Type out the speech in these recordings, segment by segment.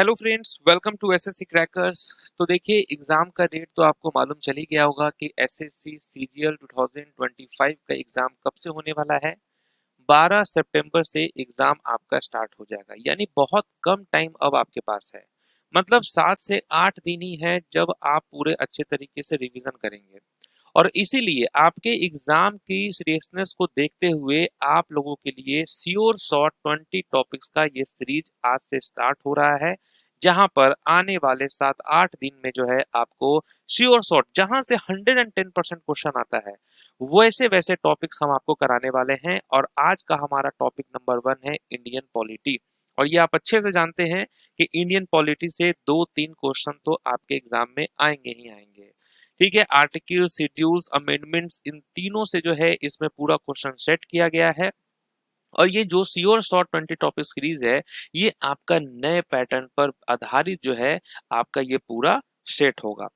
Hello friends, welcome to SSC crackers. तो देखिए, exam का डेट तो आपको मालूम चल ही गया होगा कि एसएससी सीजीएल 2025 का एग्जाम कब से होने वाला है। 12 सितंबर से एग्जाम आपका स्टार्ट हो जाएगा, यानी बहुत कम टाइम अब आपके पास है। मतलब 7 से 8 दिन ही है जब आप पूरे अच्छे तरीके से रिवीजन करेंगे। और इसीलिए आपके एग्जाम की सीरियसनेस को देखते हुए आप लोगों के लिए श्योर शॉट 20 टॉपिक्स का ये सीरीज आज से स्टार्ट हो रहा है, जहां पर आने वाले 7-8 दिन में जो है आपको श्योर शॉट जहां से 110% क्वेश्चन आता है वैसे वैसे टॉपिक्स हम आपको कराने वाले हैं। और आज का हमारा टॉपिक नंबर 1 है इंडियन पॉलिटी। और ये आप अच्छे से जानते हैं कि इंडियन पॉलिटी से 2-3 क्वेश्चन तो आपके एग्जाम में आएंगे ही आएंगे। ठीक है, आर्टिकल, शेड्यूल्स, अमेंडमेंट्स, इन तीनों से जो है इसमें पूरा क्वेश्चन सेट किया गया है। और ये जो श्योर शॉर्ट 20 टॉपिक सीरीज है, ये आपका नए पैटर्न पर आधारित जो है आपका ये पूरा सेट होगा।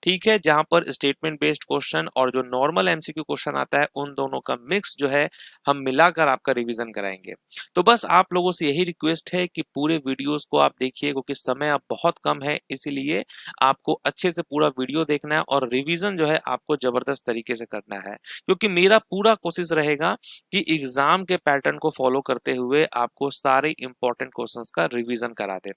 ठीक है, जहां पर स्टेटमेंट बेस्ड क्वेश्चन और जो नॉर्मल एमसीक्यू क्वेश्चन आता है उन दोनों का मिक्स जो है हम मिलाकर आपका रिवीजन कराएंगे। तो बस आप लोगों से यही रिक्वेस्ट है कि पूरे वीडियोस को आप देखिए, क्योंकि समय अब बहुत कम है, इसीलिए आपको अच्छे से पूरा वीडियो देखना है और रिवीजन जो है आपको जबरदस्त तरीके से करना है। क्योंकि मेरा पूरा कोशिश रहेगा कि एग्जाम के पैटर्न को फॉलो करते हुए आपको सारे इंपॉर्टेंट क्वेश्चंस का रिवीजन करा दे।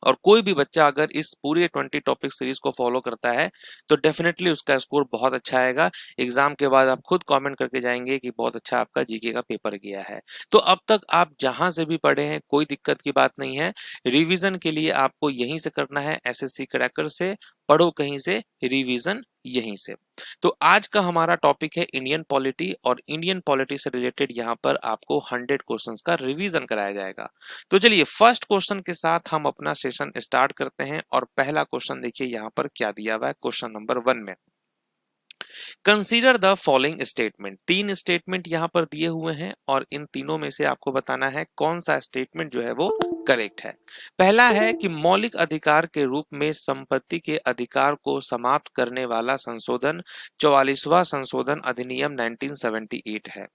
और कोई भी बच्चा अगर इस पूरे 20 टॉपिक सीरीज को फॉलो करता है तो डेफिनेटली उसका स्कोर बहुत अच्छा आएगा। एग्जाम के बाद आप खुद कमेंट करके जाएंगे कि बहुत अच्छा आपका जीके का पेपर गया है। तो अब तक आप जहां से भी पढ़े हैं कोई दिक्कत की बात नहीं है। रिवीजन के लिए आपको यहीं से करना है, एसएससी क्रैकर से पढ़ो कहीं से, रिवीजन यहीं से। तो आज का हमारा टॉपिक है इंडियन पॉलिटी, और इंडियन पॉलिटी से रिलेटेड यहाँ पर आपको 100 क्वेश्चंस का रिवीजन कराया जाएगा। तो चलिए फर्स्ट क्वेश्चन के साथ हम अपना सेशन स्टार्ट करते हैं। और पहला क्वेश्चन देखिए यहाँ पर क्या दिया हुआ है क्वेश्चन नंबर 1 में। Consider the following statement. 3 statement यहाँ पर दिए हुए हैं और इन तीनों में से आपको बताना है कौन सा स्टेटमेंट जो है वो करेक्ट है। पहला है कि मौलिक अधिकार के रूप में संपत्ति के अधिकार को समाप्त करने वाला संशोधन 44वां संशोधन अधिनियम 1978 है।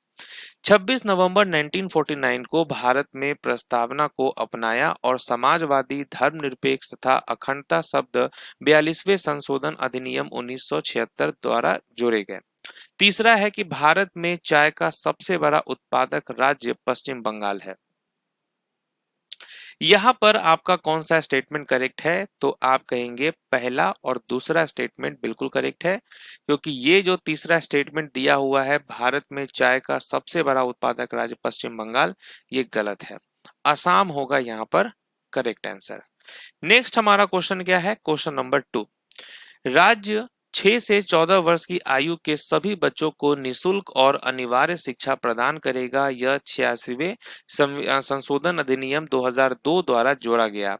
26 नवंबर 1949 को भारत में प्रस्तावना को अपनाया और समाजवादी, धर्मनिरपेक्ष तथा अखंडता शब्द 42वें संशोधन अधिनियम 1976 द्वारा जोड़े गए। तीसरा है कि भारत में चाय का सबसे बड़ा उत्पादक राज्य पश्चिम बंगाल है। यहाँ पर आपका कौन सा स्टेटमेंट करेक्ट है? तो आप कहेंगे पहला और दूसरा स्टेटमेंट बिल्कुल करेक्ट है, क्योंकि ये जो तीसरा स्टेटमेंट दिया हुआ है भारत में चाय का सबसे बड़ा उत्पादक राज्य पश्चिम बंगाल, ये गलत है। असम होगा यहाँ पर करेक्ट आंसर। नेक्स्ट हमारा क्वेश्चन क्या है? Question number 2। राज्य 6 से 14 वर्ष की आयु के सभी बच्चों को निशुल्क और अनिवार्य शिक्षा प्रदान करेगा। यह 86वें संशोधन अधिनियम 2002 द्वारा जोड़ा गया।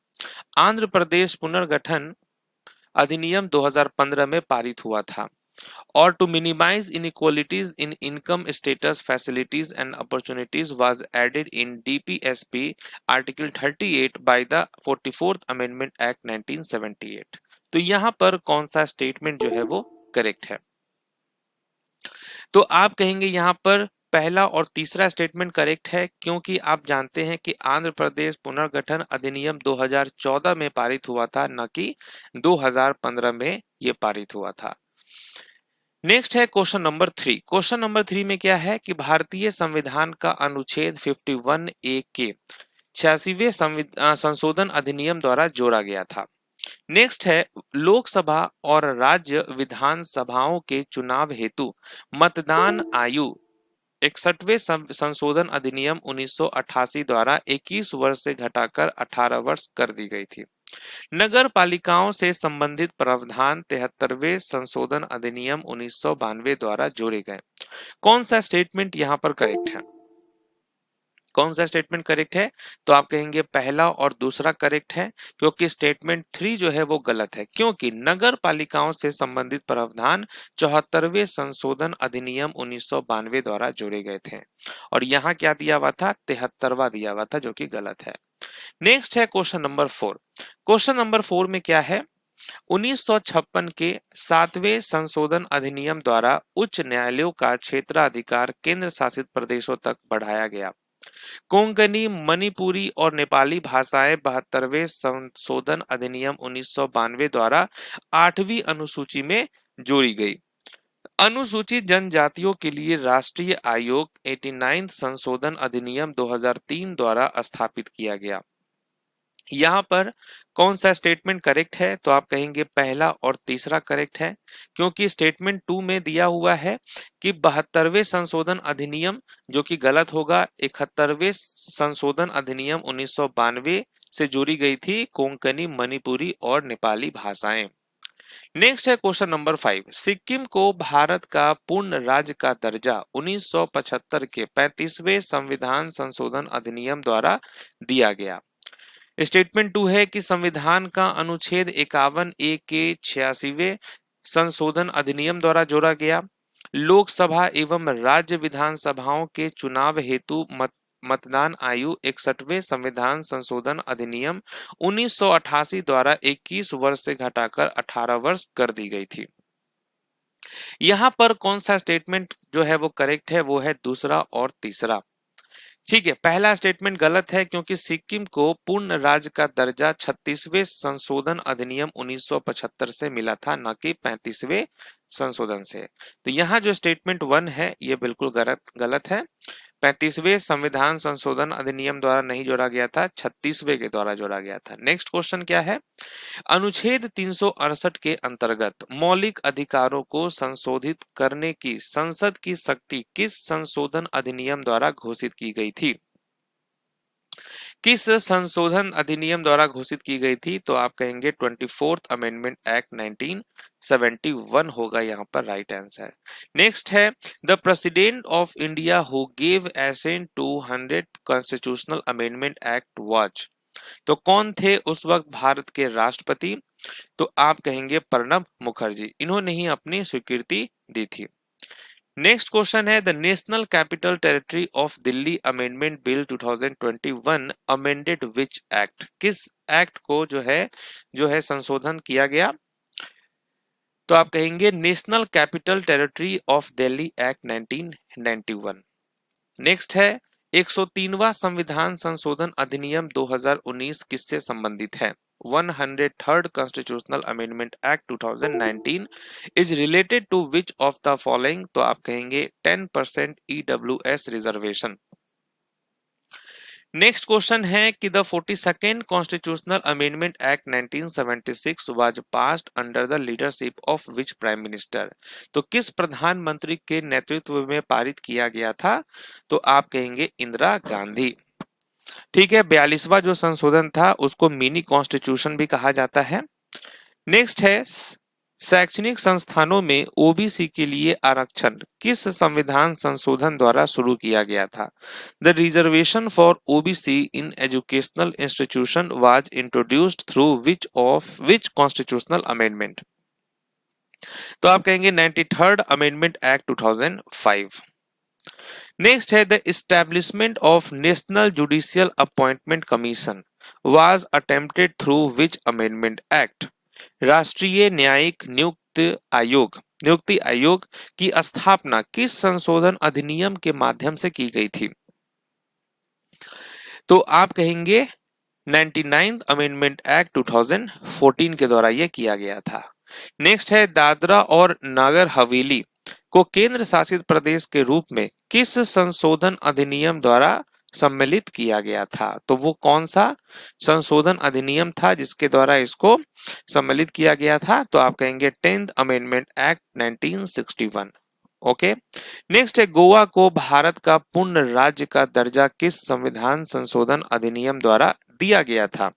आंध्र प्रदेश पुनर्गठन अधिनियम 2015 में पारित हुआ था। और to minimise inequalities in income status facilities and opportunities was added in DPSP Article 38 by the 44th Amendment Act 1978। तो यहाँ पर कौन सा स्टेटमेंट जो है वो करेक्ट है? तो आप कहेंगे यहाँ पर पहला और तीसरा स्टेटमेंट करेक्ट है, क्योंकि आप जानते हैं कि आंध्र प्रदेश पुनर्गठन अधिनियम 2014 में पारित हुआ था, न कि 2015 में ये पारित हुआ था। नेक्स्ट है क्वेश्चन नंबर 3। क्वेश्चन नंबर 3 में क्या है कि भारतीय संविधान का अनुच्छेद 51 ए के 86वें संशोधन अधिनियम द्वारा जोड़ा गया था। नेक्स्ट है लोकसभा और राज्य विधानसभाओं के चुनाव हेतु मतदान आयु 61वें संशोधन अधिनियम 1988 द्वारा 21 वर्ष से घटाकर 18 वर्ष कर दी गई थी। नगर पालिकाओं से संबंधित प्रावधान 73वें संशोधन अधिनियम 1992 द्वारा जोड़े गए। कौन सा स्टेटमेंट यहाँ पर करेक्ट है? कौन सा स्टेटमेंट करेक्ट है? तो आप कहेंगे पहला और दूसरा करेक्ट है, क्योंकि स्टेटमेंट 3 जो है वो गलत है, क्योंकि नगर पालिकाओं से संबंधित प्रावधान 74वें संशोधन अधिनियम 1992 द्वारा जोड़े गए थे। और यहाँ क्या दिया हुआ था? 73वां दिया हुआ था, जो कि गलत है। नेक्स्ट है क्वेश्चन नंबर 4। क्वेश्चन नंबर 4 में क्या है? 1956 के 7वें संशोधन अधिनियम द्वारा उच्च न्यायालयों का क्षेत्राधिकार केंद्र शासित प्रदेशों तक बढ़ाया गया। कोंकणी, मणिपुरी और नेपाली भाषाएं 72वें संशोधन अधिनियम 1992 द्वारा 8वीं अनुसूची में जोड़ी गई। अनुसूचित जनजातियों के लिए राष्ट्रीय आयोग 89 संशोधन अधिनियम 2003 द्वारा स्थापित किया गया। यहाँ पर कौन सा स्टेटमेंट करेक्ट है? तो आप कहेंगे पहला और तीसरा करेक्ट है, क्योंकि स्टेटमेंट 2 में दिया हुआ है कि 72वें संशोधन अधिनियम, जो कि गलत होगा। 71वें संशोधन अधिनियम 1992 से जोड़ी गई थी कोंकणी, मणिपुरी और नेपाली भाषाएं। नेक्स्ट है क्वेश्चन नंबर 5। सिक्किम को भारत का पूर्ण राज्य का दर्जा 1975 के 35वें संविधान संशोधन अधिनियम द्वारा दिया गया। स्टेटमेंट 2 है कि संविधान का अनुच्छेद 51A के 86वें संशोधन अधिनियम द्वारा जोड़ा गया। लोकसभा एवं राज्य विधानसभाओं के चुनाव हेतु मतदान आयु 61वें संविधान संशोधन अधिनियम 1988 द्वारा 21 वर्ष से घटाकर 18 वर्ष कर दी गई थी। यहां पर कौन सा स्टेटमेंट जो है वो करेक्ट है? वो है दूसरा और तीसरा। ठीक है, पहला स्टेटमेंट गलत है, क्योंकि सिक्किम को पूर्ण राज्य का दर्जा 36वें संशोधन अधिनियम 1975 से मिला था, न कि 35वें संशोधन से। तो यहाँ जो स्टेटमेंट 1 है ये बिल्कुल गलत है। 35वें संविधान संशोधन अधिनियम द्वारा नहीं जोड़ा गया था, 36वें के द्वारा जोड़ा गया था। नेक्स्ट क्वेश्चन क्या है? अनुच्छेद 368 के अंतर्गत मौलिक अधिकारों को संशोधित करने की संसद की शक्ति किस संशोधन अधिनियम द्वारा घोषित की गई थी? किस संशोधन अधिनियम द्वारा घोषित की गई थी? तो आप कहेंगे 24th अमेंडमेंट एक्ट 1971 होगा यहाँ पर राइट आंसर। नेक्स्ट है the president of India who gave assent to 100th constitutional amendment act was. तो कौन थे उस वक्त भारत के राष्ट्रपति? तो आप कहेंगे प्रणब मुखर्जी। इन्होंने ही अपनी स्वीकृति दी थी। नेक्स्ट क्वेश्चन है the national capital territory of Delhi amendment bill 2021 amended which act. किस एक्ट को जो है संशोधन किया गया? तो आप कहेंगे national capital territory of Delhi act 1991। Next है 103वां संविधान संशोधन अधिनियम 2019 किससे संबंधित है? 103rd Constitutional Amendment Act 2019 is related to which of the following? तो आप कहेंगे 10% EWS रिजर्वेशन। नेक्स्ट क्वेश्चन है कि the 42nd Constitutional Amendment Act 1976 was passed under the leadership of which Prime Minister? तो किस प्रधानमंत्री के नेतृत्व में पारित किया गया था? तो आप कहेंगे इंदिरा गांधी। ठीक है, 42वां जो संशोधन था उसको मिनी कॉन्स्टिट्यूशन भी कहा जाता है। नेक्स्ट है शैक्षणिक संस्थानों में ओबीसी के लिए आरक्षण किस संविधान संशोधन द्वारा शुरू किया गया था? The reservation for OBC in educational institution was introduced through which constitutional amendment? तो आप कहेंगे 93rd अमेंडमेंट एक्ट 2005। नेक्स्ट है the establishment of national judicial appointment commission was attempted through which amendment act? राष्ट्रीय न्यायिक नियुक्ति आयोग की स्थापना किस संशोधन अधिनियम के माध्यम से की गई थी? तो आप कहेंगे 99th अमेंडमेंट एक्ट 2014 के द्वारा यह किया गया था। नेक्स्ट है दादरा और नागर हवेली को केंद्र शासित प्रदेश के रूप में किस संशोधन अधिनियम द्वारा सम्मिलित किया गया था? तो वो कौन सा संशोधन अधिनियम था जिसके द्वारा इसको सम्मिलित किया गया था? तो आप कहेंगे 10th amendment act 1961। Okay, next है गोवा को भारत का पूर्ण राज्य का दर्जा किस संविधान संशोधन अधिनियम द्वारा दिया गया था?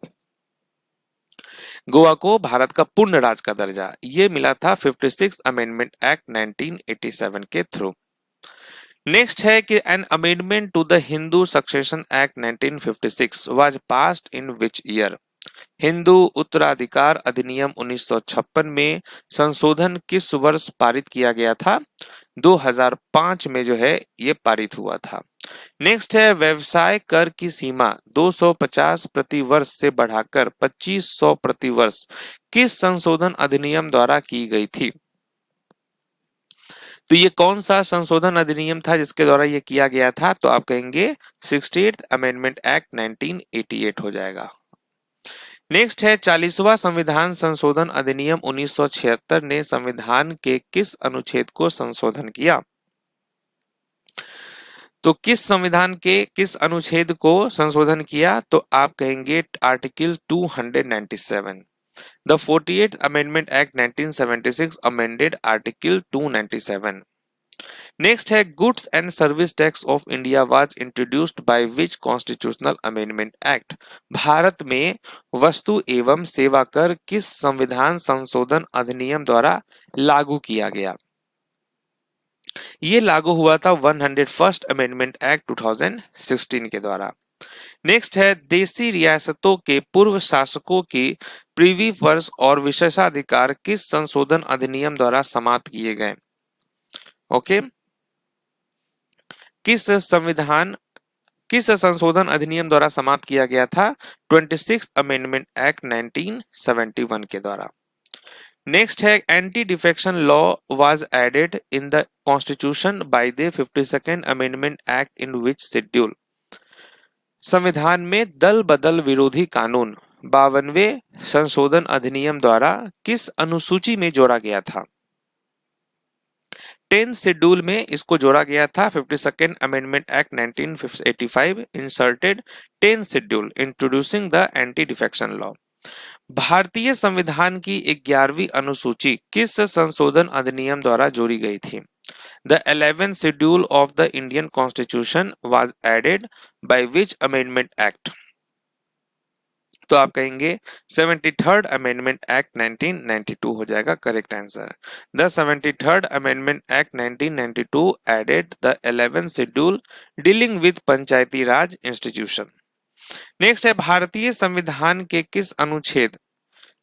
गोवा को भारत का पूर्ण राज्य का दर्जा ये मिला था 56th अमेंडमेंट एक्ट 1987 के थ्रू। नेक्स्ट है कि an amendment to the Hindu succession act 1956 was passed in which year? Hindu उत्तराधिकार अधिनियम 1956 में संशोधन किस वर्ष पारित किया गया था? 2005 में जो है ये पारित हुआ था। नेक्स्ट है व्यवसाय कर की सीमा 250 प्रति वर्ष से बढ़ाकर 2500 प्रति वर्ष किस संशोधन अधिनियम द्वारा की गई थी? तो ये कौन सा संशोधन अधिनियम था जिसके द्वारा ये किया गया था? तो आप कहेंगे 68th अमेंडमेंट एक्ट 1988 हो जाएगा। नेक्स्ट है 40वां संविधान संशोधन अधिनियम 1976 ने संविधान के किस अनुच्छेद को संशोधन किया? तो किस संविधान के किस अनुच्छेद को संशोधन किया? तो आप कहेंगे article 297। The 48th amendment act 1976 amended article 297। Next है goods and service tax of India was introduced by which constitutional amendment act? Bharat में वस्तु एवं सेवा कर किस संविधान संशोधन अधिनियम द्वारा लागू किया गया? ये लागू हुआ था 101st अमेंडमेंट एक्ट 2016 के द्वारा। नेक्स्ट है देशी रियासतों के पूर्व शासकों की प्रीवी पर्स और विशेषाधिकार किस संशोधन अधिनियम द्वारा समाप्त किए गए? ओके, किस संशोधन अधिनियम द्वारा समाप्त किया गया था? 26th अमेंडमेंट एक्ट 1971 के द्वारा। नेक्स्ट है anti defection law was added in the constitution by the 52nd amendment act in which schedule? संविधान में दल बदल विरोधी कानून 52वें संशोधन अधिनियम द्वारा किस अनुसूची में जोड़ा गया था? 10th शेड्यूल में इसको जोड़ा गया था। 52nd amendment act 1985 inserted 10th schedule introducing the anti defection law. भारतीय संविधान की 11वीं अनुसूची किस संशोधन अधिनियम द्वारा जोड़ी गई थी? The 11th schedule of the Indian Constitution was added by which amendment act? तो आप कहेंगे 73rd अमेंडमेंट एक्ट 1992 हो जाएगा correct answer. The 73rd amendment act 1992 added the 11th schedule dealing with panchayati raj institution. Next है भारतीय संविधान के किस अनुच्छेद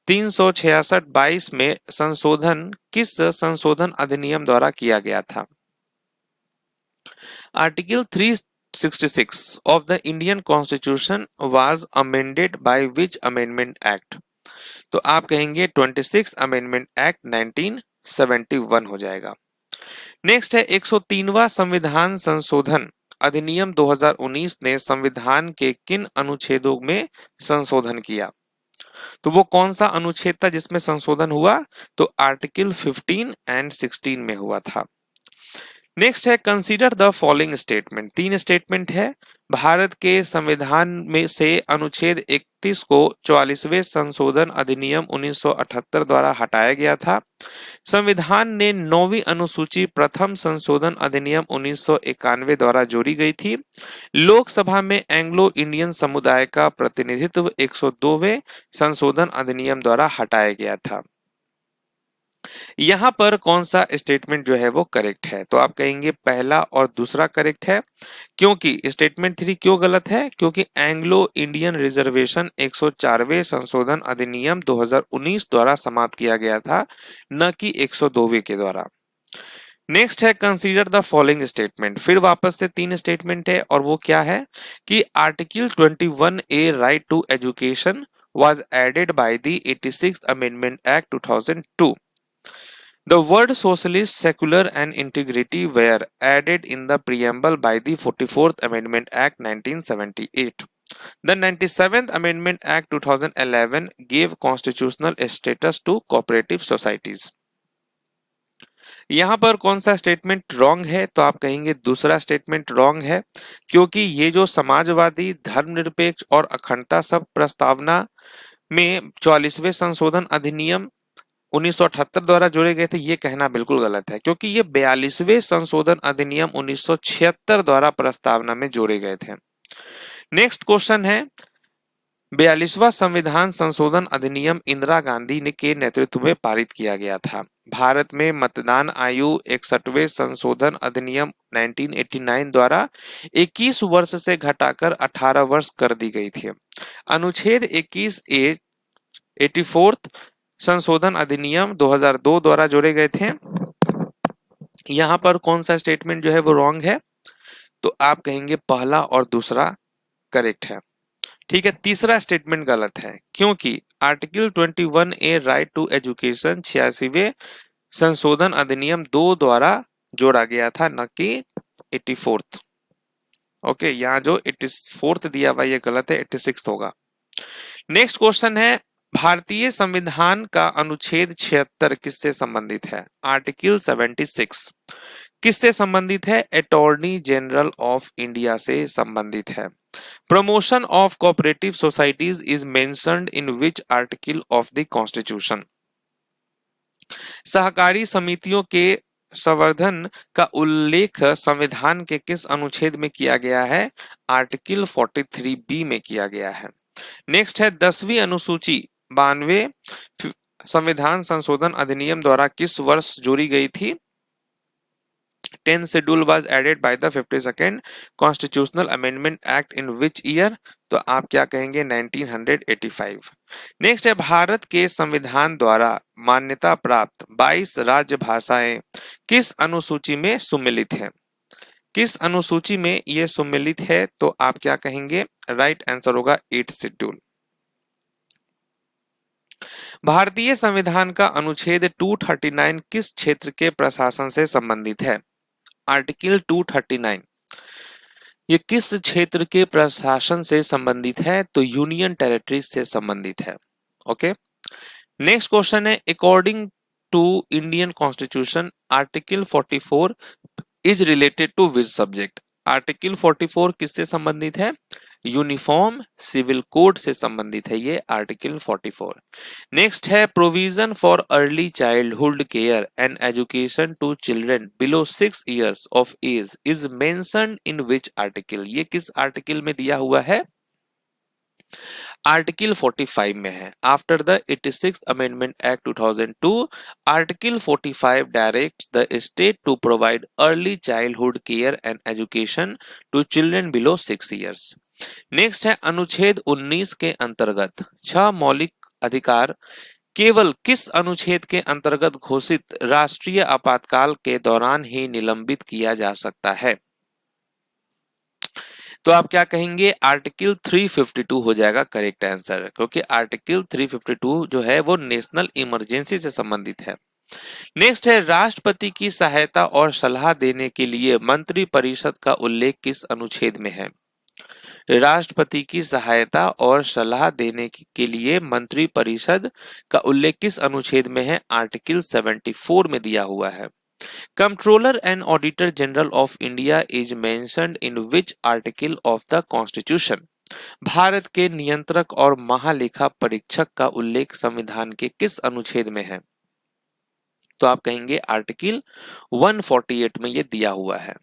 366(22) में संशोधन किस संशोधन अधिनियम द्वारा किया गया था? Article 366 of the Indian Constitution was amended by which amendment act? तो आप कहेंगे 26th अमेंडमेंट एक्ट 1971 हो जाएगा। नेक्स्ट है 103वां संविधान संशोधन अधिनियम 2019 ने संविधान के किन अनुच्छेदों में संशोधन किया? तो वो कौन सा अनुच्छेद था जिसमें संशोधन हुआ? तो आर्टिकल 15 एंड 16 में हुआ था। नेक्स्ट है consider the following statement. 3 statement है। भारत के संविधान में से अनुच्छेद 31 को 44वें संशोधन अधिनियम 1978 द्वारा हटाया गया था। संविधान ने 9वीं अनुसूची प्रथम संशोधन अधिनियम 1991 द्वारा जोड़ी गई थी। लोकसभा में एंग्लो इंडियन समुदाय का प्रतिनिधित्व 102वें संशोधन अधिनियम द्वारा हटाया गया था। यहां पर कौन सा स्टेटमेंट जो है वो करेक्ट है? तो आप कहेंगे पहला और दूसरा करेक्ट है। क्योंकि स्टेटमेंट 3 क्यों गलत है? क्योंकि एंग्लो इंडियन रिजर्वेशन 104वें संशोधन अधिनियम 2019 द्वारा समाप्त किया गया था, न कि 102वें के द्वारा। नेक्स्ट है कंसीडर द फॉलोइंग स्टेटमेंट। फिर वापस से 3 स्टेटमेंट है और वो क्या है कि article 21A right to education was added by the 86th Amendment Act 2002. The word socialist, secular and integrity were added in the preamble by the 44th Amendment Act 1978. The 97th Amendment Act 2011 gave constitutional status to cooperative societies. यहाँ पर कौन सा statement wrong है? तो आप कहेंगे दूसरा statement wrong है, क्योंकि ये जो समाजवादी, धर्मनिरपेक्ष और अखंडता सब प्रस्तावना में 44वें संशोधन अधिनियम 1978 द्वारा जोड़े गए थे, ये कहना बिल्कुल गलत है, क्योंकि ये 42वें संशोधन अधिनियम 1976 द्वारा प्रस्तावना में जोड़े गए थे। नेक्स्ट क्वेश्चन है 42वां संविधान संशोधन अधिनियम इंदिरा गांधी के नेतृत्व में पारित किया गया था। भारत में मतदान आयु 61वें संशोधन अधिनियम 1989 द्वारा 21 वर्ष से घटाकर 18 वर्ष कर दी गई थी। अनुच्छेद 21A 84th संशोधन अधिनियम 2002 द्वारा जोड़े गए थे। यहाँ पर कौन सा स्टेटमेंट जो है वो रॉन्ग है? तो आप कहेंगे पहला और दूसरा करेक्ट है। ठीक है, तीसरा स्टेटमेंट गलत है, क्योंकि article 21A right to education 86वें संशोधन अधिनियम 2 द्वारा जोड़ा गया था, न कि 84th। ओके, यहाँ जो 84th दिया हुआ ये गलत है, 86 होगा। नेक्स्ट क्वेश्चन है, भारतीय संविधान का अनुच्छेद 76 किससे संबंधित है? आर्टिकल 76 किससे संबंधित है? अटॉर्नी जनरल ऑफ इंडिया से संबंधित है। Promotion of cooperative societies is mentioned in which article of the constitution? सहकारी समितियों के संवर्धन का उल्लेख संविधान के किस अनुच्छेद में किया गया है? आर्टिकल 43B में किया गया है। नेक्स्ट है 10वीं अनुसूची 92 संविधान संशोधन अधिनियम द्वारा किस वर्ष जोड़ी गई थी? 10th schedule was added by the 52nd Constitutional Amendment Act in which year? तो आप क्या कहेंगे? 1985। नेक्स्ट है, भारत के संविधान द्वारा मान्यता प्राप्त 22 राज्य भाषाएं किस अनुसूची में सम्मिलित है? किस अनुसूची में ये सम्मिलित है? तो आप क्या कहेंगे? राइट आंसर होगा 8th शेड्यूल। भारतीय संविधान का अनुच्छेद 239 किस क्षेत्र के प्रशासन से संबंधित है? आर्टिकल 239 ये किस क्षेत्र के प्रशासन से संबंधित है? तो यूनियन टेरिटरी से संबंधित है। ओके, नेक्स्ट क्वेश्चन है, according to Indian constitution article 44 is related to which subject? Article 44 किससे संबंधित है? यूनिफॉर्म सिविल कोड से संबंधित है ये आर्टिकल 44। नेक्स्ट है, provision for early childhood care and education to children below 6 years of age is mentioned in which article? ये किस आर्टिकल में दिया हुआ है? आर्टिकल 45 में है। After the 86th amendment act 2002 article 45 directs the state to provide early childhood care and education to children below 6 years। Next है, अनुच्छेद 19 के अंतर्गत 6 मौलिक अधिकार केवल किस अनुच्छेद के अंतर्गत घोषित राष्ट्रीय आपातकाल के दौरान ही निलंबित किया जा सकता है? तो आप क्या कहेंगे? आर्टिकल 352 हो जाएगा करेक्ट आंसर, क्योंकि आर्टिकल 352 जो है वो नेशनल इमरजेंसी से संबंधित है। नेक्स्ट है, राष्ट्रपति की सहायता और सलाह देने के लिए मंत्रिपरिषद का उल्लेख किस अनुच्छेद में है? राष्ट्रपति की सहायता और सलाह देने के लिए मंत्रिपरिषद का उल्लेख किस अनुच्छेद में है? आर्टिकल 74 में दिया हुआ है। Controller and auditor general of India is mentioned in which article of the constitution? Bharat के नियंत्रक और महालेखा परीक्षक का उल्लेख संविधान के किस अनुच्छेद में है? तो आप कहेंगे आर्टिकल 148 में ये दिया हुआ है।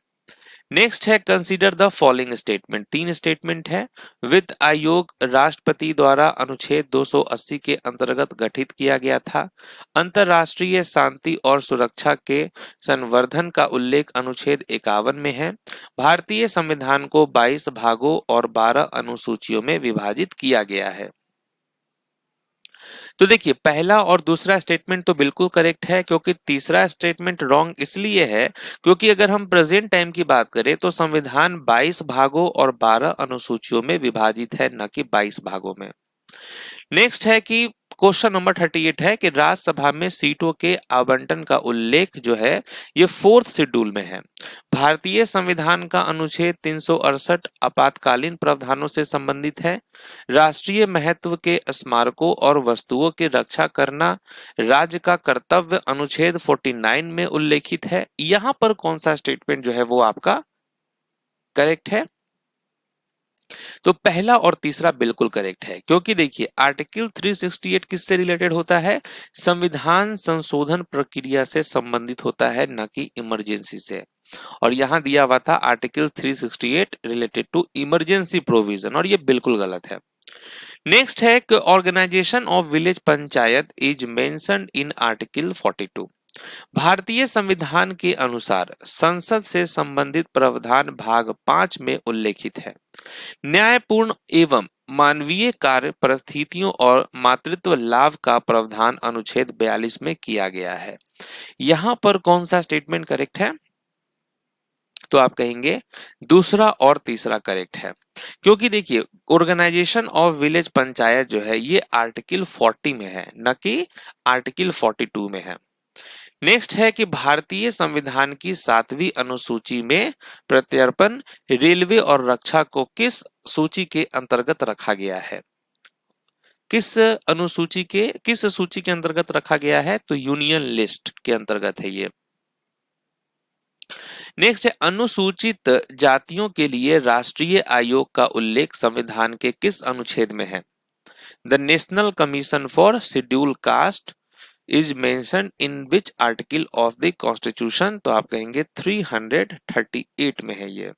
नेक्स्ट है, consider the following statement. 3 statement है। वित्त आयोग राष्ट्रपति द्वारा अनुच्छेद 280 के अंतर्गत गठित किया गया था। अंतरराष्ट्रीय शांति और सुरक्षा के संवर्धन का उल्लेख अनुच्छेद 51 में है। भारतीय संविधान को 22 भागों और 12 अनुसूचियों में विभाजित किया गया है। तो देखिए, पहला और दूसरा स्टेटमेंट तो बिल्कुल करेक्ट है, क्योंकि तीसरा स्टेटमेंट रॉन्ग इसलिए है क्योंकि अगर हम प्रेजेंट टाइम की बात करें तो संविधान 22 भागों और 12 अनुसूचियों में विभाजित है, न कि 22 भागों में। नेक्स्ट है कि क्वेश्चन नंबर 38 है कि राज्यसभा में सीटों के आवंटन का उल्लेख जो है ये 4th शेड्यूल में है। भारतीय संविधान का अनुच्छेद 368 आपातकालीन प्रावधानों से संबंधित है। राष्ट्रीय महत्व के स्मारकों और वस्तुओं की रक्षा करना राज्य का कर्तव्य अनुच्छेद 49 में उल्लेखित है। यहाँ पर कौन सा स्टेटमेंट जो है वो आपका करेक्ट है? तो पहला और तीसरा बिल्कुल करेक्ट है, क्योंकि देखिए आर्टिकल 368 किससे रिलेटेड होता है? संविधान संशोधन प्रक्रिया से संबंधित होता है, न कि इमरजेंसी से। और यहां दिया हुआ था article 368 related to emergency provision, और ये बिल्कुल गलत है। नेक्स्ट है कि organisation of village panchayat is mentioned in article 42। भारतीय संविधान के अनुसार संसद से संबंधित प्रावधान भाग 5 में उल्लेखित है। न्यायपूर्ण एवं मानवीय कार्य परिस्थितियों और मातृत्व लाभ का प्रावधान अनुच्छेद 42 में किया गया है। यहां पर कौन सा स्टेटमेंट करेक्ट है? तो आप कहेंगे दूसरा और तीसरा करेक्ट है, क्योंकि देखिए ऑर्गेनाइजेशन ऑफ विलेज पंचायत जो है ये आर्टिकल 40 में है, न कि आर्टिकल 42 में है। नेक्स्ट है कि भारतीय संविधान की 7वीं अनुसूची में प्रत्यर्पण, रेलवे और रक्षा को किस सूची के अंतर्गत रखा गया है? किस सूची के अंतर्गत रखा गया है? तो यूनियन लिस्ट के अंतर्गत है ये। नेक्स्ट है अनुसूचित जातियों के लिए राष्ट्रीय आयोग का उल्लेख संविधान के किस अनुच्छेद में है? The national commission for schedule caste is mentioned in which article of the constitution? तो आप कहेंगे 338 में है ये।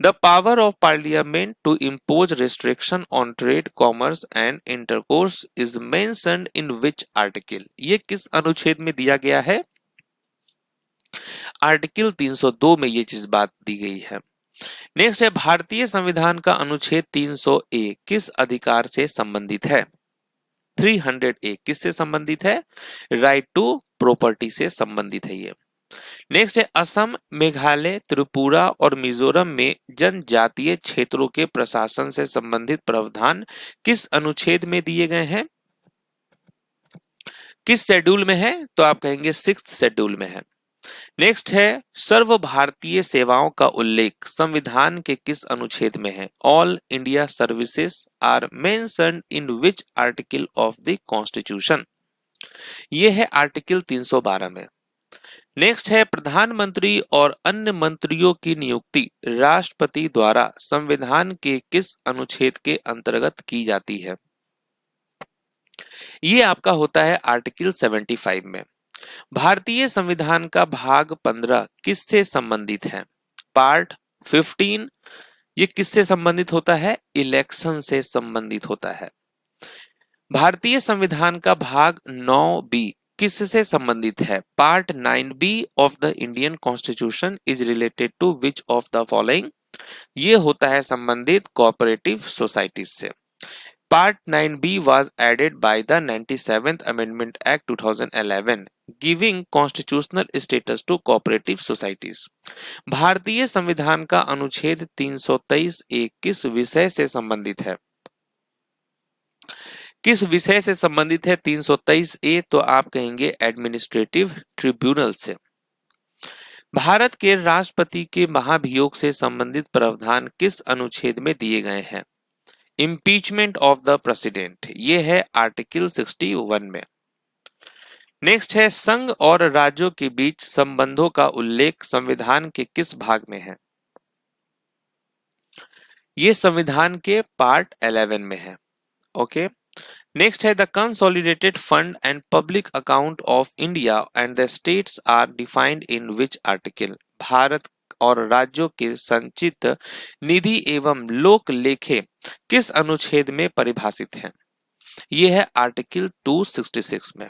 The power of parliament to impose restriction on trade, commerce and intercourse is mentioned in which article? ये किस अनुच्छेद में दिया गया है? आर्टिकल 302 में ये चीज बात दी गई है। नेक्स्ट है भारतीय संविधान का अनुच्छेद 300A किस अधिकार से संबंधित है? 300A किससे संबंधित है? राइट टू प्रॉपर्टी से संबंधित है ये। नेक्स्ट है असम, मेघालय, त्रिपुरा और मिजोरम में जनजातीय क्षेत्रों के प्रशासन से संबंधित प्रावधान किस अनुच्छेद में दिए गए हैं? किस शेड्यूल में है? तो आप कहेंगे 6th शेड्यूल में है। नेक्स्ट है सर्व भारतीय सेवाओं का उल्लेख संविधान के किस अनुच्छेद में है? All India services are mentioned in which article of the constitution? ये है आर्टिकल 312 में। नेक्स्ट है प्रधानमंत्री और अन्य मंत्रियों की नियुक्ति राष्ट्रपति द्वारा संविधान के किस अनुच्छेद के अंतर्गत की जाती है? ये आपका होता है आर्टिकल 75 में। भारतीय संविधान का भाग 15 किससे संबंधित है? पार्ट 15 ये किससे संबंधित होता है? इलेक्शन से संबंधित होता है। भारतीय संविधान का भाग 9B किससे संबंधित है? Part 9B of the Indian constitution is related to which of the following? ये होता है संबंधित कोऑपरेटिव सोसाइटीज से। Part 9B was added by the 97th Amendment Act 2011, giving constitutional status to cooperative societies. भारतीय संविधान का अनुच्छेद 323A किस विषय से संबंधित है? किस विषय से संबंधित है 323A? तो आप कहेंगे एडमिनिस्ट्रेटिव ट्रिब्यूनल से। भारत के राष्ट्रपति के महाभियोग से संबंधित प्रावधान किस अनुच्छेद में दिए गए हैं? इम्पीचमेंट ऑफ द प्रेसिडेंट, ये है आर्टिकल 61 में। नेक्स्ट है संघ और राज्यों के बीच संबंधों का उल्लेख संविधान के किस भाग में है? ये संविधान के पार्ट 11 में है। ओके। नेक्स्ट है the consolidated fund and public account of India and the states are defined in which article? भारत और राज्यों के संचित निधि एवं लोक लेखे किस अनुच्छेद में परिभाषित हैं? यह है आर्टिकल 266 में।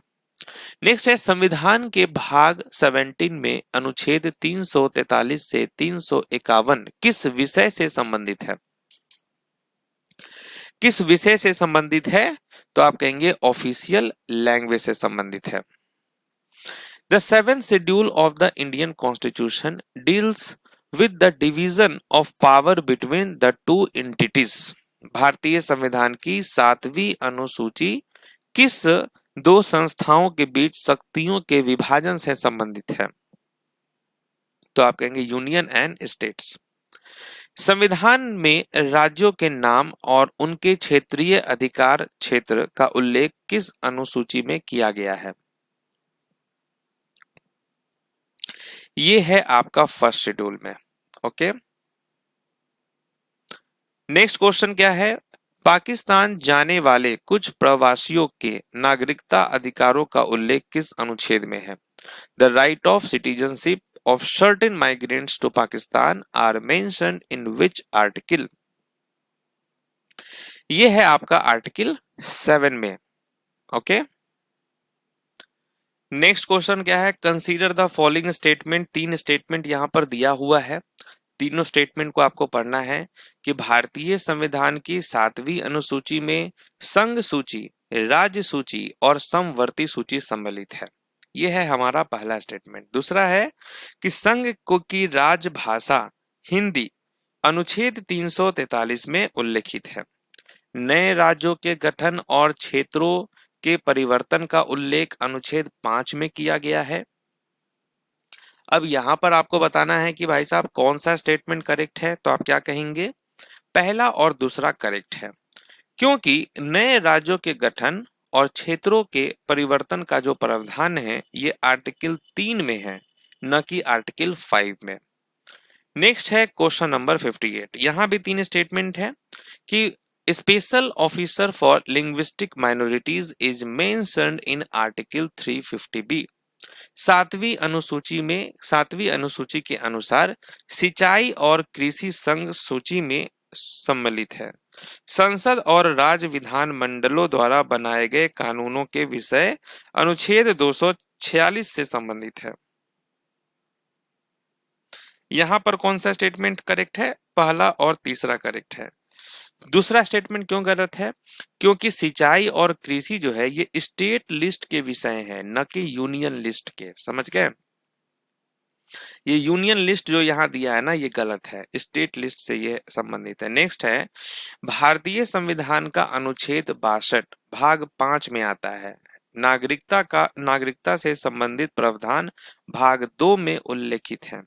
नेक्स्ट है संविधान के भाग 17 में अनुच्छेद 343 से 351 किस विषय से संबंधित है? किस विषय से संबंधित है? तो आप कहेंगे ऑफिशियल लैंग्वेज से संबंधित है। The 7th schedule of the Indian Constitution deals with the division of power between the two entities. भारतीय संविधान की 7वीं अनुसूची किस दो संस्थाओं के बीच शक्तियों के विभाजन से संबंधित है? तो आप कहेंगे यूनियन एंड स्टेट्स। संविधान में राज्यों के नाम और उनके क्षेत्रीय अधिकार क्षेत्र का उल्लेख किस अनुसूची में किया गया है? ये है आपका फर्स्ट शेड्यूल में। ओके। नेक्स्ट क्वेश्चन क्या है? पाकिस्तान जाने वाले कुछ प्रवासियों के नागरिकता अधिकारों का उल्लेख किस अनुच्छेद में है? The right of citizenship of certain migrants to Pakistan are mentioned in which article? ये है आपका आर्टिकल 7 में। ओके। नेक्स्ट क्वेश्चन क्या है? Consider the following statement. 3 statement यहां पर दिया हुआ है। तीनों स्टेटमेंट को आपको पढ़ना है कि भारतीय संविधान की 7वीं अनुसूची में संघ सूची, राज्य सूची और समवर्ती सूची सम्मिलित है। यह है हमारा पहला स्टेटमेंट। दूसरा है कि संघ को की राजभाषा हिंदी अनुच्छेद 343 में उल्लेखित है। नए राज्यों के गठन और क्षेत्रों के परिवर्तन का उल्लेख अनुच्छेद 5 में किया गया है। अब यहाँ पर आपको बताना है कि भाई साहब कौन सा स्टेटमेंट करेक्ट है, तो आप क्या कहेंगे, पहला और दूसरा करेक्ट है, क्योंकि नए राज्यों के गठन और क्षेत्रों के परिवर्तन का जो प्रावधान है ये आर्टिकल 3 में है, न कि आर्टिकल 5 में। नेक्स्ट है क्वेश्चन नंबर 58। यहाँ भी 3 स्टेटमेंट है कि special officer for linguistic minorities is mentioned in article 350 B. सातवीं अनुसूची के अनुसार सिंचाई और कृषि संघ सूची में सम्मिलित है। संसद और राज्य विधान मंडलों द्वारा बनाए गए कानूनों के विषय अनुच्छेद 246 से संबंधित है। यहां पर कौन सा स्टेटमेंट करेक्ट है, पहला और तीसरा करेक्ट है। दूसरा स्टेटमेंट क्यों गलत है, क्योंकि सिंचाई और कृषि जो है ये स्टेट लिस्ट के विषय हैं, न कि यूनियन लिस्ट के। समझ गए, ये यूनियन लिस्ट जो यहाँ दिया है ना ये गलत है, स्टेट लिस्ट से ये संबंधित है। नेक्स्ट है भारतीय संविधान का अनुच्छेद 62 भाग 5 में आता है। नागरिकता से संबंधित प्रावधान भाग 2 में उल्लेखित है।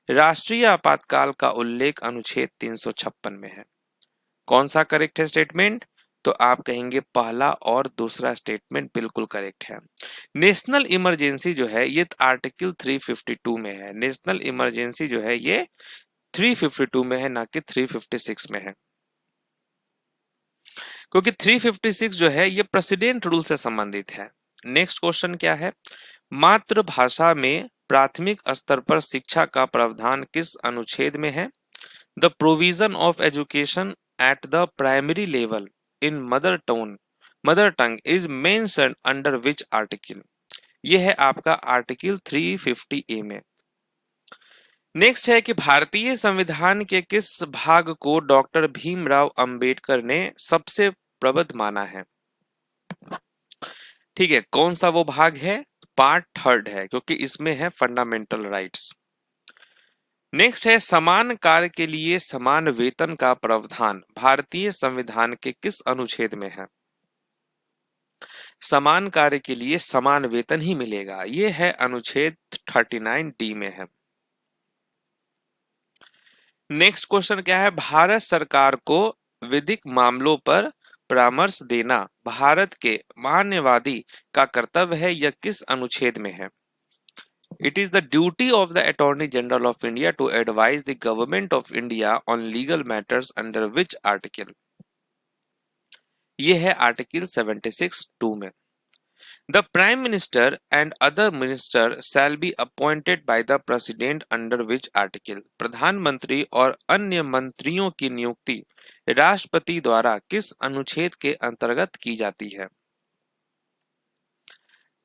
राष्ट्रीय आपातकाल का उल्लेख अनुच्छेद 356 में है। कौन सा करेक्ट है स्टेटमेंट, तो आप कहेंगे पहला और दूसरा स्टेटमेंट बिल्कुल करेक्ट है। नेशनल इमरजेंसी जो है ये आर्टिकल 352 में है। नेशनल इमरजेंसी जो है ये 352 में है, ना कि 356 में है, क्योंकि 356 जो है ये प्रेसिडेंट रूल से संबंधित है। नेक्स्ट क्वेश्चन क्या है, मातृभाषा में प्राथमिक स्तर पर शिक्षा का प्रावधान किस अनुच्छेद में है। The provision of education at the primary level in mother tongue is mentioned under which article. यह है आपका आर्टिकल 350A में। नेक्स्ट है कि भारतीय संविधान के किस भाग को डॉक्टर भीमराव अंबेडकर ने सबसे प्रबुद्ध माना है। ठीक है, कौन सा वो भाग है, पार्ट 3 है, क्योंकि इसमें है फंडामेंटल राइट्स। नेक्स्ट है समान कार्य के लिए समान वेतन का प्रावधान भारतीय संविधान के किस अनुच्छेद में है। समान कार्य के लिए समान वेतन ही मिलेगा, ये है अनुच्छेद 39D में है। नेक्स्ट क्वेश्चन क्या है, भारत सरकार को विधिक मामलों पर परामर्श देना भारत के मान्यवादी का कर्तव्य है, यह किस अनुच्छेद में है। It is the duty of the Attorney General of India to advise the Government of India on legal matters under which article? ये है आर्टिकल 76(2) में। The Prime Minister and other minister shall be appointed by the President under which article? प्रधानमंत्री और अन्य मंत्रियों की नियुक्ति राष्ट्रपति द्वारा किस अनुच्छेद के अंतर्गत की जाती है।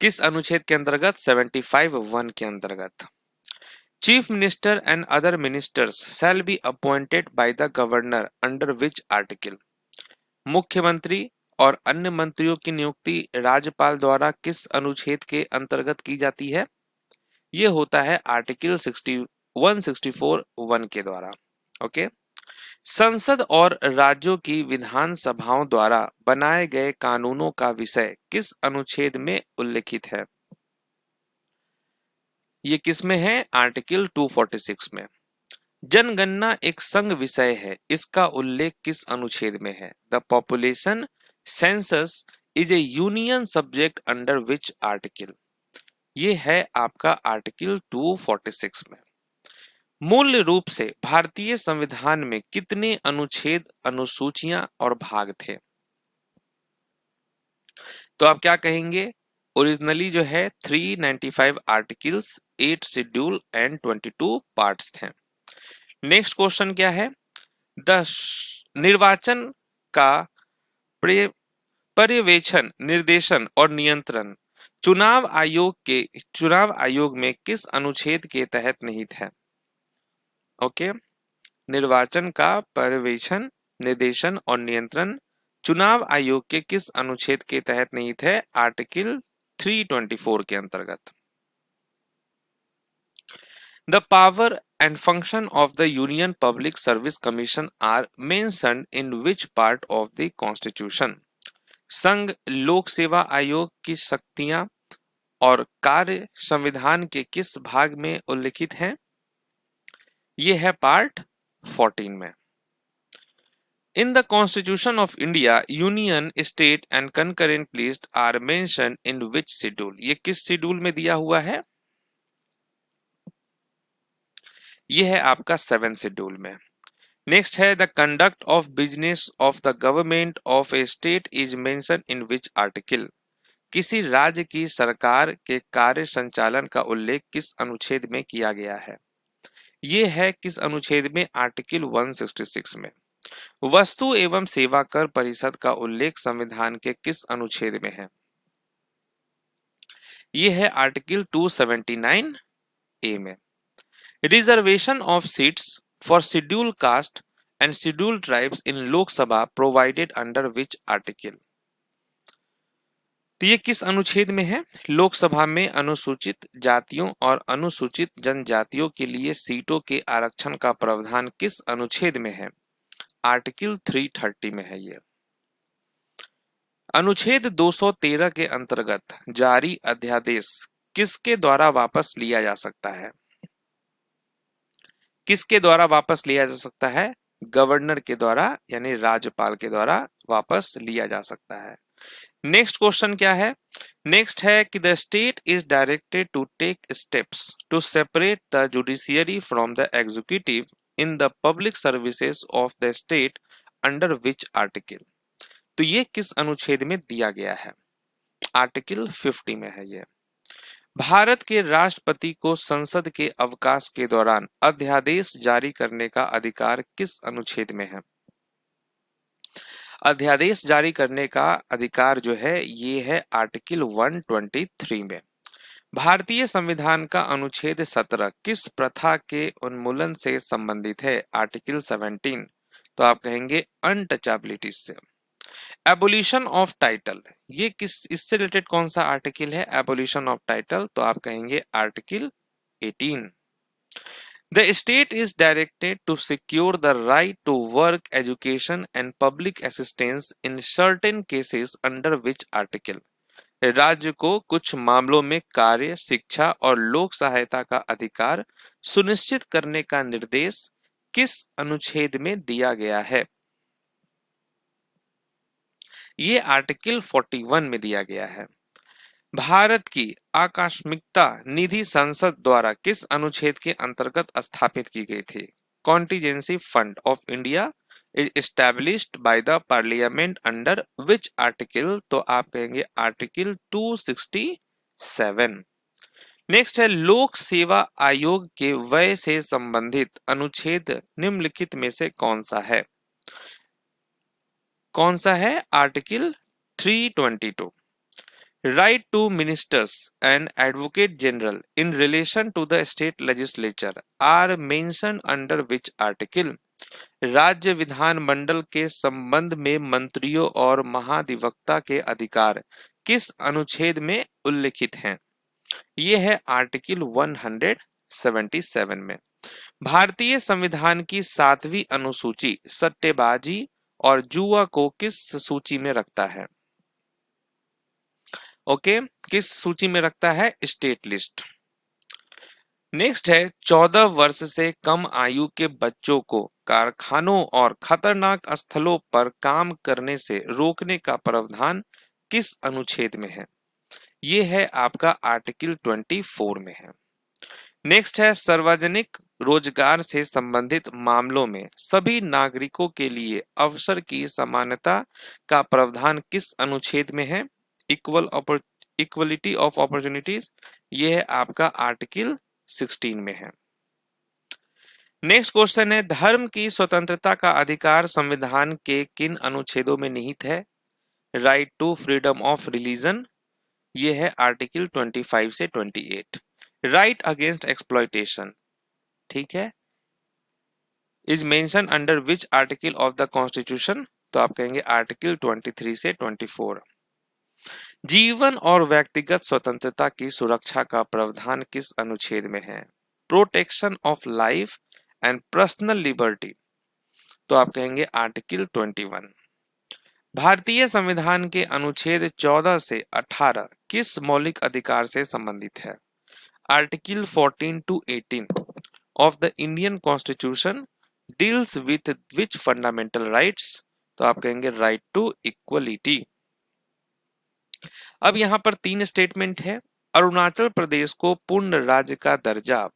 किस अनुच्छेद के अंतर्गत, 75(1) के अंतर्गत। Chief minister and other ministers shall be appointed by the governor under which article. मुख्यमंत्री और अन्य मंत्रियों की नियुक्ति राज्यपाल द्वारा किस अनुच्छेद के अंतर्गत की जाती है। यह होता है आर्टिकल 164(1) के द्वारा। ओके, संसद और राज्यों की विधानसभाओं द्वारा बनाए गए कानूनों का विषय किस अनुच्छेद में उल्लेखित है। ये किस में है, आर्टिकल 246 में। जनगणना एक संघ विषय है, इसका उल्लेख किस अनुच्छेद में है। The population census is A union subject under which article. ये है आपका आर्टिकल 246 में। मूल रूप से भारतीय संविधान में कितने अनुच्छेद, अनुसूचियां और भाग थे। तो आप क्या कहेंगे, ओरिजिनली जो है 395 आर्टिकल्स, 8 शेड्यूल एंड 22 पार्ट्स थे। नेक्स्ट क्वेश्चन क्या है, द निर्वाचन का पर्यवेक्षण, निर्देशन और नियंत्रण चुनाव आयोग में किस अनुच्छेद के तहत निहित है। ओके, निर्वाचन का पर्यवेक्षण, निर्देशन और नियंत्रण चुनाव आयोग के किस अनुच्छेद के तहत निहित है, आर्टिकल 324 के अंतर्गत। The power and function of the Union Public Service Commission are mentioned in which part of the Constitution? संघ लोक सेवा आयोग की शक्तियां और कार्य संविधान के किस भाग में उल्लिखित हैं? ये है पार्ट 14 में। In the Constitution of India, Union, State and concurrent list are mentioned in which schedule? ये किस शेड्यूल में दिया हुआ है? ये है आपका 7th शेड्यूल में। नेक्स्ट है the conduct of business of the government of A state is mention in which article? किसी राज्य की सरकार के कार्य संचालन का उल्लेख किस अनुच्छेद में किया गया है? ये है किस अनुच्छेद में? आर्टिकल 166 में। वस्तु एवं सेवा कर परिषद का उल्लेख संविधान के किस अनुच्छेद में है? ये है आर्टिकल 279 ए में। Reservation of seats for schedule cast and schedule tribes in Lok Sabha provided under which article? तो ये किस अनुच्छेद में है? लोकसभा में अनुसूचित जातियों और अनुसूचित जनजातियों के लिए सीटों के आरक्षण का प्रावधान किस अनुच्छेद में है? आर्टिकल 330 में है ये। अनुच्छेद 213 के अंतर्गत जारी अध्यादेश किसके द्वारा वापस लिया जा सकता है? किसके द्वारा वापस लिया जा सकता है? गवर्नर के द्वारा यानी राज्यपाल के द्वारा वापस लिया जा सकता है। नेक्स्ट क्वेश्चन क्या है? नेक्स्ट है कि the state is directed to take steps to separate the judiciary from the executive in the public services of the state under which article? तो ये किस अनुच्छेद में दिया गया है? आर्टिकल 50 में है ये। भारत के राष्ट्रपति को संसद के अवकाश के दौरान अध्यादेश जारी करने का अधिकार किस अनुच्छेद में है? अध्यादेश जारी करने का अधिकार जो है ये है आर्टिकल 123 में। भारतीय संविधान का अनुच्छेद 17 किस प्रथा के उन्मूलन से संबंधित है? आर्टिकल 17। तो आप कहेंगे अनटचेबिलिटी से। एबोलिशन ऑफ टाइटल ये किस इससे रिलेटेड कौन सा आर्टिकल है? एबोलिशन ऑफ टाइटल तो आप कहेंगे article 18। The state is directed to secure the right to work, education and public assistance in certain cases under which article? राज्य को कुछ मामलों में कार्य, शिक्षा और लोक सहायता का अधिकार सुनिश्चित करने का निर्देश किस अनुच्छेद में दिया गया है? ये आर्टिकल 41 में दिया गया है। भारत की आकस्मिकता निधि संसद द्वारा किस अनुच्छेद के अंतर्गत स्थापित की गई थी? Contingency fund of India is established by the parliament under which article? तो आप कहेंगे आर्टिकल 267। नेक्स्ट है लोक सेवा आयोग के व्यय से संबंधित अनुच्छेद निम्नलिखित में से कौन सा है? कौन सा है? Article 322। Right to ministers and advocate general in relation to the state legislature are mentioned under which article? राज्य विधानमंडल के संबंध में मंत्रियों और महाधिवक्ता के अधिकार किस अनुच्छेद में उल्लिखित हैं? ये है आर्टिकल 177 में। भारतीय संविधान की 7वीं अनुसूची सट्टेबाजी और जुआ को किस सूची में रखता है? ओके किस सूची में रखता है? State list. नेक्स्ट है 14 वर्ष से कम आयु के बच्चों को कारखानों और खतरनाक स्थलों पर काम करने से रोकने का प्रावधान किस अनुच्छेद में है? ये है आपका आर्टिकल 24 में है। नेक्स्ट है सार्वजनिक रोजगार से संबंधित मामलों में सभी नागरिकों के लिए अवसर की समानता का प्रावधान किस अनुच्छेद में है? इक्वलिटी ऑफ अपॉर्चुनिटीज ये है आपका आर्टिकल 16 में है। नेक्स्ट क्वेश्चन है धर्म की स्वतंत्रता का अधिकार संविधान के किन अनुच्छेदों में निहित है? Right to freedom of religion ये है आर्टिकल 25 से 28। राइट अगेंस्ट एक्सप्लॉयटेशन ठीक है is mention under which article of the constitution? तो आप कहेंगे आर्टिकल 23 से 24। जीवन और व्यक्तिगत स्वतंत्रता की सुरक्षा का प्रावधान किस अनुच्छेद में है? Protection of life and personal liberty तो आप कहेंगे आर्टिकल 21। भारतीय संविधान के अनुच्छेद 14 से 18 किस मौलिक अधिकार से संबंधित है? Article 14 to 18 of the Indian Constitution deals with which fundamental rights? तो आप कहेंगे राइट टू इक्वलिटी। अब यहां पर 3 स्टेटमेंट है। अरुणाचल प्रदेश को पूर्ण राज्य का दर्जा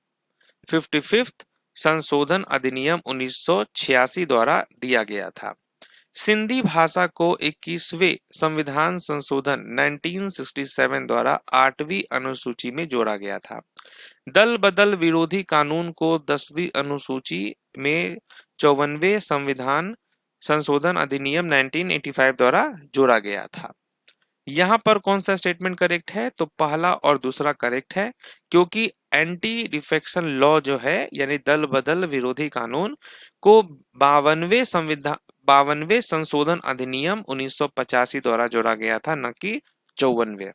55th संशोधन अधिनियम 1986 द्वारा दिया गया था। सिंधी भाषा को 21वें संविधान संशोधन 1967 द्वारा 8वीं अनुसूची में जोड़ा गया था। दल बदल विरोधी कानून को 10वीं अनुसूची में 54वें संविधान संशोधन अधिनियम 1985 द्वारा जोड़ा गया था। यहाँ पर कौन सा स्टेटमेंट करेक्ट है? तो पहला और दूसरा करेक्ट है, क्योंकि एंटी डिफेक्शन लॉ जो है यानी दल बदल विरोधी कानून को 52वें संशोधन अधिनियम 1985 द्वारा जोड़ा गया था, न कि 54वें।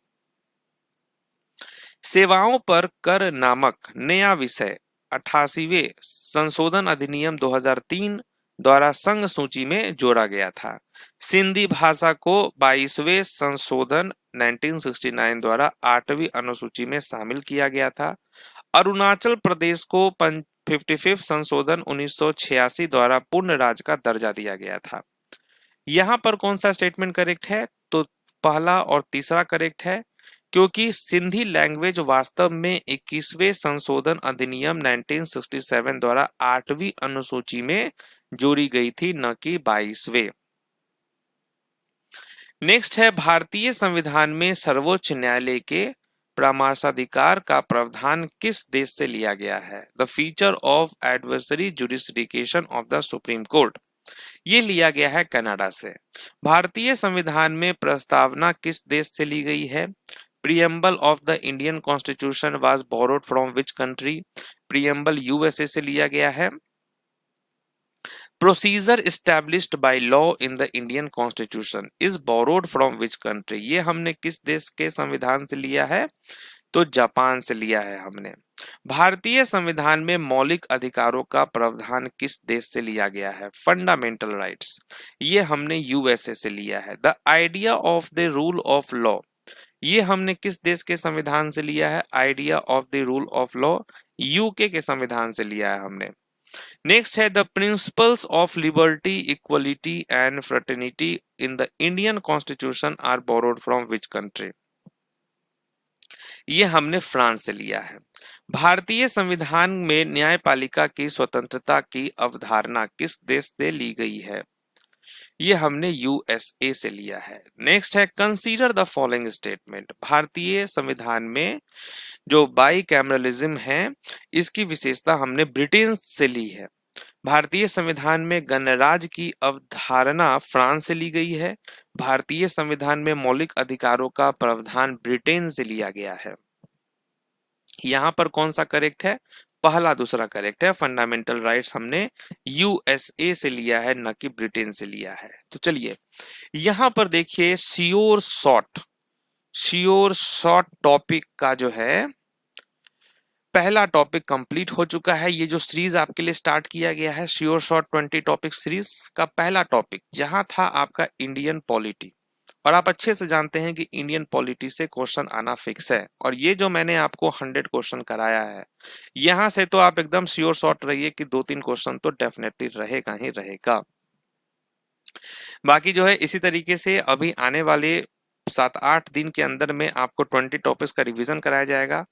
सेवाओं पर कर नामक नया विषय 88वें संशोधन अधिनियम 2003 द्वारा संघ सूची में जोड़ा गया था। सिंधी भाषा को 22वें संशोधन 1969 द्वारा 8वीं अनुसूची में शामिल किया गया था। अरुणाचल प्रदेश को 55वें संशोधन 1986 द्वारा पूर्ण राज्य का दर्जा दिया गया था। यहाँ पर कौन सा स्टेटमेंट करेक्ट है? तो पहला और तीसरा करेक्ट है, क्योंकि सिंधी लैंग्वेज वास्तव में 21वें संशोधन अधिनियम 1967 द्वारा 8वीं अनुसूची में जोड़ी गई थी, न कि 22वें। नेक्स्ट है, भारतीय संविधान में सर्वोच्च न्यायालय के परामर्शाधिकार का प्रावधान किस देश से लिया गया है? The feature of adversary jurisdiction of the Supreme Court, ये लिया गया है कनाडा से। भारतीय संविधान में प्रस्तावना किस देश से ली गई है? Preamble of the Indian constitution was borrowed from which country? Preamble USA से लिया गया है। Procedure established by law in the Indian constitution is borrowed from which country? ये हमने किस देश के संविधान से लिया है? तो जापान से लिया है हमने। भारतीय संविधान में मौलिक अधिकारों का प्रावधान किस देश से लिया गया है? फंडामेंटल राइट्स, ये हमने यूएसए से लिया है। The idea of the rule of law, ये हमने किस देश के संविधान से लिया है? Idea of the rule of law UK के संविधान से लिया है हमने। नेक्स्ट है, the principles of liberty equality and fraternity in the Indian constitution are borrowed from which country? ये हमने फ्रांस से लिया है। भारतीय संविधान में न्यायपालिका की स्वतंत्रता की अवधारणा किस देश से ली गई है? ये हमने यूएसए से लिया है। नेक्स्ट है, कंसीडर द फॉलोइंग स्टेटमेंट, भारतीय संविधान में जो बाई कैमरलिज्म है इसकी विशेषता हमने ब्रिटेन से ली है। भारतीय संविधान में गणराज्य की अवधारणा फ्रांस से ली गई है। भारतीय संविधान में मौलिक अधिकारों का प्रावधान ब्रिटेन से लिया गया है। यहाँ पर कौन सा करेक्ट है? पहला दूसरा करेक्ट है। फंडामेंटल राइट्स हमने यूएसए से लिया है, न कि ब्रिटेन से लिया है। तो चलिए यहाँ पर देखिए, श्योर शॉर्ट टॉपिक का जो है पहला टॉपिक कंप्लीट हो चुका है। ये जो सीरीज आपके लिए स्टार्ट किया गया है श्योर शॉर्ट 20 टॉपिक सीरीज का पहला टॉपिक जहां था आपका इंडियन पॉलिटी, और आप अच्छे से जानते हैं कि इंडियन पॉलिटी से क्वेश्चन आना फिक्स है। और ये जो मैंने आपको 100 क्वेश्चन कराया है, यहां से तो आप एकदम श्योर शॉर्ट रहिए कि 2-3 क्वेश्चन तो डेफिनेटली रहेगा ही रहेगा। बाकी जो है इसी तरीके से अभी आने वाले 7-8 दिन के अंदर में आपको 20 टॉपिक्स का रिवीजन कराया जाएगा।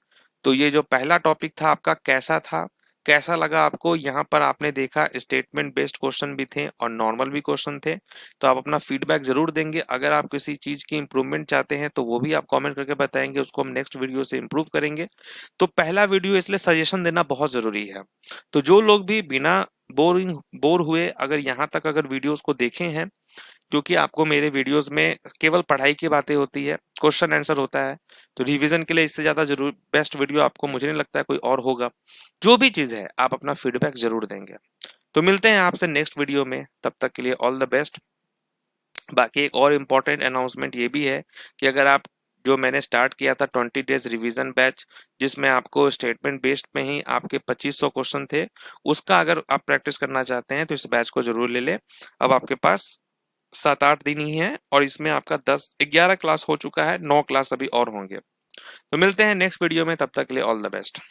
तो ये जो पहला टॉपिक था आपका कैसा था, कैसा लगा आपको? यहाँ पर आपने देखा स्टेटमेंट बेस्ड क्वेश्चन भी थे और नॉर्मल भी क्वेश्चन थे। तो आप अपना फीडबैक जरूर देंगे। अगर आप किसी चीज की इंप्रूवमेंट चाहते हैं तो वो भी आप कमेंट करके बताएंगे, उसको हम नेक्स्ट वीडियो से इंप्रूव करेंगे। तो पहला वीडियो इसलिए सजेशन देना बहुत जरूरी है। तो जो लोग भी बिना बोर हुए अगर यहाँ तक अगर वीडियोस को देखे हैं, क्योंकि आपको मेरे वीडियोस में केवल पढ़ाई की बातें होती है, क्वेश्चन आंसर होता है, तो रिवीजन के लिए इससे ज्यादा जरूर बेस्ट वीडियो आपको मुझे नहीं लगता है कोई और होगा। जो भी चीज है आप अपना फीडबैक जरूर देंगे। तो मिलते हैं आपसे नेक्स्ट वीडियो में, तब तक के लिए ऑल द बेस्ट। बाकी एक और इम्पोर्टेंट अनाउंसमेंट ये भी है कि अगर आप जो मैंने स्टार्ट किया था 20 डेज रिवीजन बैच, जिसमें आपको स्टेटमेंट बेस्ड में ही आपके 2500 क्वेश्चन थे, उसका अगर आप प्रैक्टिस करना चाहते हैं तो इस बैच को जरूर ले लें। अब आपके पास 7-8 दिन ही है और इसमें आपका 10-11 क्लास हो चुका है, 9 क्लास अभी और होंगे। तो मिलते हैं नेक्स्ट वीडियो में, तब तक के लिए ऑल द बेस्ट।